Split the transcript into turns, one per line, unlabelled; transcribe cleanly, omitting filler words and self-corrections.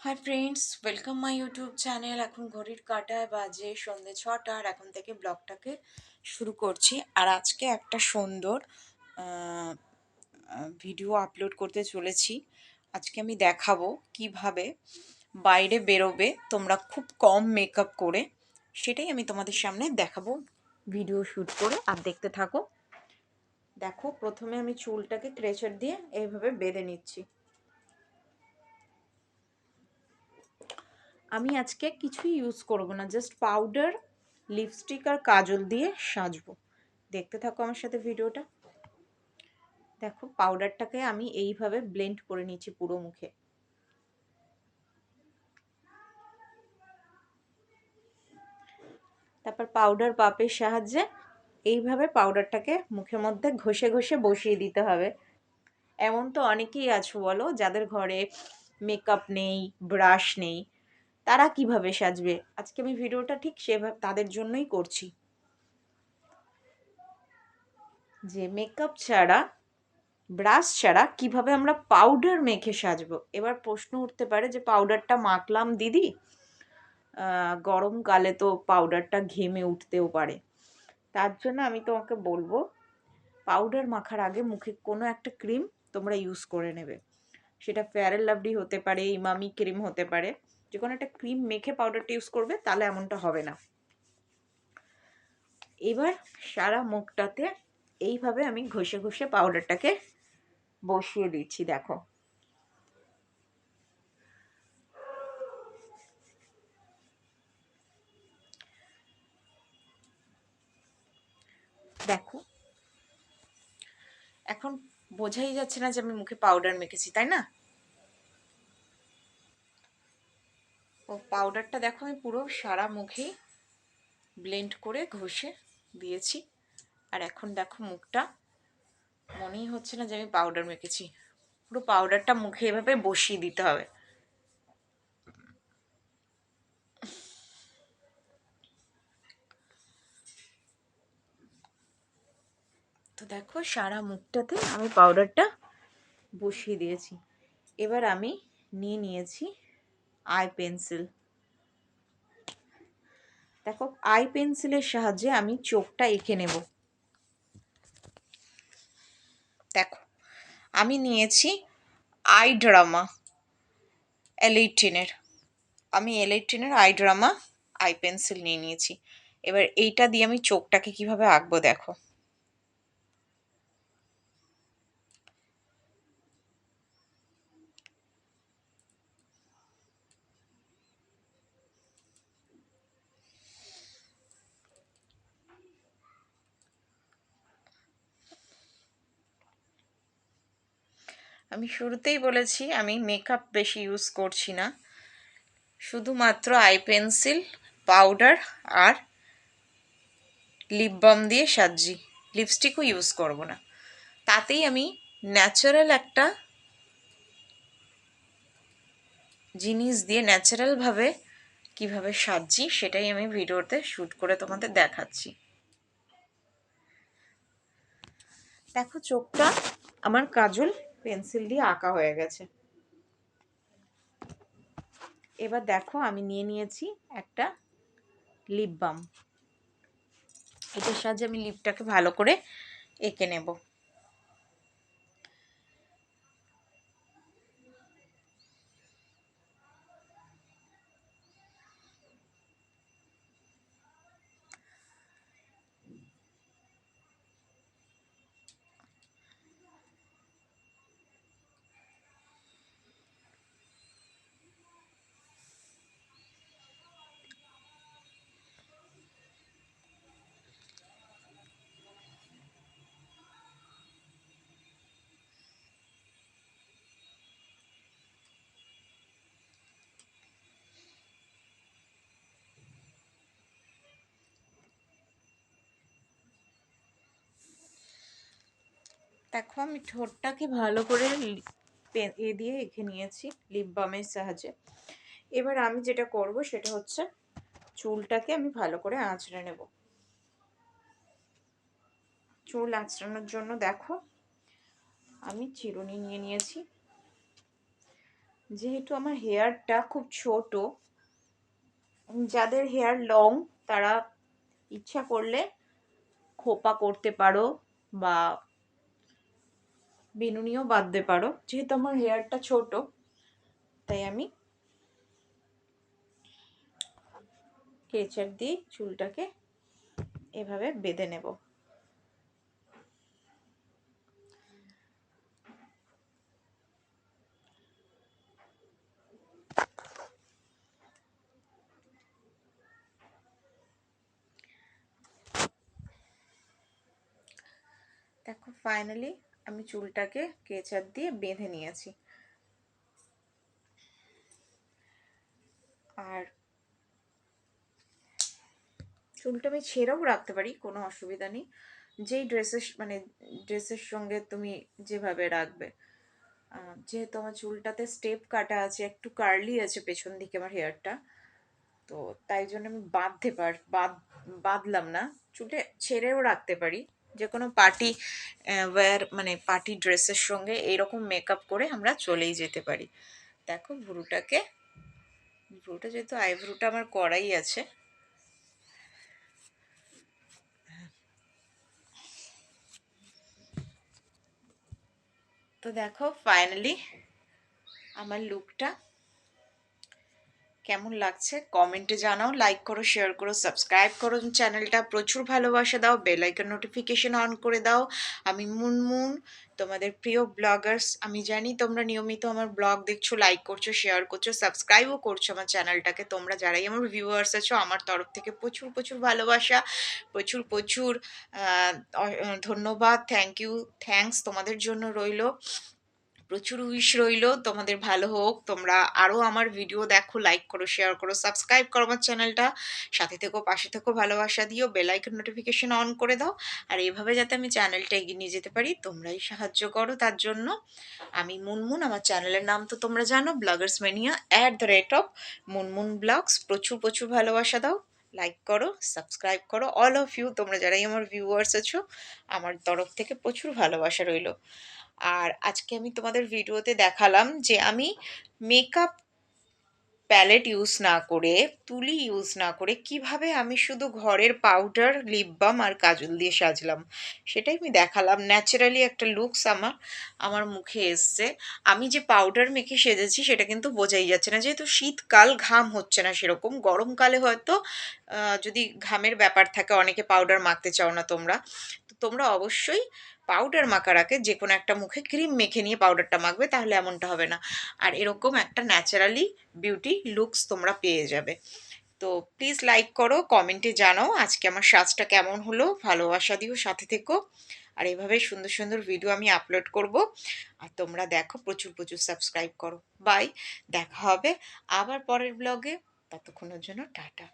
Hi friends, welcome my YouTube channel. এখন ঘড়ির কাঁটায় বাজে সন্ধ্যে 6টা, আর এখন থেকে ব্লগটাকে শুরু করছি। আর আজকে একটা সুন্দর ভিডিও আপলোড করতে চলেছি। আজকে আমি দেখাবো কিভাবে বাইরে বেরোবে তোমরা খুব কম মেকআপ করে। সেটাই আমি তোমাদের সামনে দেখাবো ভিডিও শ্যুট করে, আর দেখতে থাকো। দেখো, প্রথমে আমি চুলটাকে ক্রেচার দিয়ে এইভাবে বেঁধে নিচ্ছি। আমি আজকে কিছুই ইউজ করব না, জাস্ট পাউডার, লিপস্টিক আর কাজল দিয়ে সাজবো। দেখতে থাকো আমার সাথে ভিডিওটা। দেখো, পাউডারটাকে আমি এইভাবে ব্লেন্ড করে নিচ্ছি পুরো মুখে। তারপর পাউডার পাপের সাহায্যে এইভাবে পাউডারটাকে মুখের মধ্যে ঘষে ঘষে বসিয়ে দিতে হবে। এমন তো অনেকেই আছো বলো, যাদের ঘরে মেকআপ নেই, ব্রাশ নেই, তারা কিভাবে সাজবে? আজকে আমি ভিডিওটা ঠিক সেভাবে তাদের জন্যই করছি, যে মেকআপ ছাড়া, ব্রাশ ছাড়া কিভাবে আমরা পাউডার মেখে সাজবো। এবার প্রশ্ন উঠতে পারে যে পাউডারটা মাখলাম দিদি, গরমকালে তো পাউডারটা ঘেমে উঠতেও পারে। তার জন্য আমি তোমাকে বলবো, পাউডার মাখার আগে মুখে কোনো একটা ক্রিম তোমরা ইউজ করে নেবে। সেটা ফেয়ার অ্যান্ড লাভলি হতে পারে, ইমামি ক্রিম হতে পারে। যে কোনো একটা ক্রিম মেখে পাউডারটা ইউজ করবে, তাহলে এমনটা হবে না। এবার সারা মুখটাতে এইভাবে আমি ঘষে ঘষে পাউডারটাকে বসিয়ে দিচ্ছি। দেখো, দেখো এখন বোঝাই যাচ্ছে না যে আমি মুখে পাউডার মেখেছি, তাই না? ও পাউডারটা দেখো আমি পুরো সারা মুখেই ব্লেন্ড করে ঘষে দিয়েছি। আর এখন দেখো মুখটা মনেই হচ্ছে না যে আমি পাউডার মেখেছি। পুরো পাউডারটা মুখে এভাবে বসিয়ে দিতে হবে। তো দেখো, সারা মুখটাতে আমি পাউডারটা বসিয়ে দিয়েছি। এবার আমি নিয়ে নিয়েছি আই পেন্সিল। দেখো, আই পেন্সিলের সাহায্যে আমি চোখটা এঁকে নেব। দেখো, আমি নিয়েছি আই ড্রামা L18-এর। আমি L18-এর আই ড্রামা আই পেন্সিল নিয়ে নিয়েছি। এবার এইটা দিয়ে আমি চোখটাকে কিভাবে আঁকবো দেখো। আমি শুরুতেই বলেছি আমি মেকআপ বেশি ইউজ করছি না, শুধুমাত্র আই পেন্সিল, পাউডার আর লিপ বাম দিয়ে সাজছি। লিপস্টিকও ইউজ করব না। তাতেই আমি ন্যাচারাল একটা জিনিস দিয়ে ন্যাচারালভাবে কিভাবে সাজছি সেটাই আমি ভিডিওতে শ্যুট করে তোমাদের দেখাচ্ছি। দেখো, চোখটা আমার কাজল পেন্সিল দিয়ে আঁকা হয়ে গেছে। এবার দেখো, আমি নিয়ে নিয়েছি একটা লিপ বাম। এটার সাহায্যে আমি লিপটাকে ভালো করে এঁকে নেব। দেখো, আমি ঠোঁটটাকে ভালো করে দিয়ে এঁকে নিয়েছি লিপ বামের সাহায্যে। এবার আমি যেটা করব সেটা হচ্ছে চুলটাকে আমি ভালো করে আঁচড়ে নেব। চুল আঁচড়ানোর জন্য দেখো আমি চিরুনি নিয়ে নিয়েছি। যেহেতু আমার হেয়ারটা খুব ছোট, যাদের হেয়ার লং তারা ইচ্ছা করলে খোপা করতে পারো বা বিনুনিও বাঁধতে পারো। যেহেতু আমার হেয়ারটা ছোট তাই আমি কেচার দিয়ে চুলটাকে এভাবে বেঁধে নেব। দেখো ফাইনালি আমি চুলটাকে কেচার দিয়ে বেঁধে নিয়েছি। আর চুলটা আমি ছেড়েও রাখতে পারি, কোনো অসুবিধা নেই। যেই ড্রেসের সঙ্গে তুমি যেভাবে রাখবে। যেহেতু আমার চুলটাতে স্টেপ কাটা আছে, একটু কার্লি আছে পেছন দিকে আমার হেয়ারটা, তো তাই জন্য আমি বাঁধলাম না, চুলটা ছেড়েও রাখতে পারি। যে কোনো পার্টি ওয়্যার মানে পার্টি ড্রেসের সঙ্গে এইরকম মেকআপ করে আমরা চলেই যেতে পারি। দেখো ভ্রুটা যেহেতু আইব্রুটা আমার করাই আছে, তো দেখো ফাইনালি আমার লুকটা কেমন লাগছে কমেন্টে জানাও। লাইক করো, শেয়ার করো, সাবস্ক্রাইব করো চ্যানেলটা, প্রচুর ভালোবাসা দাও, বেল আইকন নোটিফিকেশন অন করে দাও। আমি মুনমুন, তোমাদের প্রিয় ব্লগার্স। আমি জানি তোমরা নিয়মিত আমার ব্লগ দেখছো, লাইক করছো, শেয়ার করছো, সাবস্ক্রাইবও করছো আমার চ্যানেলটাকে। তোমরা যারাই আমার ভিউয়ার্স আছো, আমার তরফ থেকে প্রচুর প্রচুর ভালোবাসা, প্রচুর প্রচুর ধন্যবাদ, থ্যাঙ্কস তোমাদের জন্য রইলো। প্রচুর উইশ রইলো তোমাদের ভালো হোক। তোমরা আরও আমার ভিডিও দেখো, লাইক করো, শেয়ার করো, সাবস্ক্রাইব করো আমার চ্যানেলটা, সাথে থেকো, পাশে থেকো, ভালোবাসা দিও, বেল আইকন নোটিফিকেশন অন করে দাও। আর এইভাবে যাতে আমি চ্যানেলটা এগিয়ে নিয়ে যেতে পারি তোমরাই সাহায্য করো তার জন্য। আমি মুনমুন, আমার চ্যানেলের নাম তো তোমরা জানো, ব্লগার্স ম্যানিয়া @মুনমুন ব্লগস। প্রচুর প্রচুর ভালোবাসা দাও, লাইক করো, সাবস্ক্রাইব করো, অল অফ ইউ তোমরা যারাই আমার ভিউয়ার্স আছো, আমার তরফ থেকে প্রচুর ভালোবাসা রইলো। আর আজকে আমি তোমাদের ভিডিওতে দেখালাম যে আমি মেকআপ প্যালেট ইউজ না করে, তুলি ইউজ না করে কিভাবে আমি শুধু ঘরের পাউডার, লিপ বাম আর কাজল দিয়ে সাজলাম, সেটাই আমি দেখালাম। ন্যাচারালি একটা লুকস আমার মুখে এসছে। আমি যে পাউডার মেখে সেজেছি সেটা কিন্তু বোঝাই যাচ্ছে না, যেহেতু শীতকাল, ঘাম হচ্ছে না সেরকম। গরমকালে হয়তো যদি ঘামের ব্যাপার থাকে, অনেকে পাউডার মাখতে চাও না তোমরা, তো তোমরা অবশ্যই পাউডার মাখার আগে যে কোনো একটা মুখে ক্রিম মেখে নিয়ে পাউডারটা মাখবে, তাহলে এমনটা হবে না। আর এরকম একটা ন্যাচারালি বিউটি লুকস তোমরা পেয়ে যাবে। তো প্লিজ লাইক করো, কমেন্টে জানাও আজকে আমার সাজটা কেমন হলো, ভালোবাসা দিও, সাথে থেকো। আর এভাবে সুন্দর সুন্দর ভিডিও আমি আপলোড করব, আর তোমরা দেখো, প্রচুর প্রচুর সাবস্ক্রাইব করো। বাই, দেখা হবে আবার পরের ব্লগে, ততক্ষণের জন্য টাটা।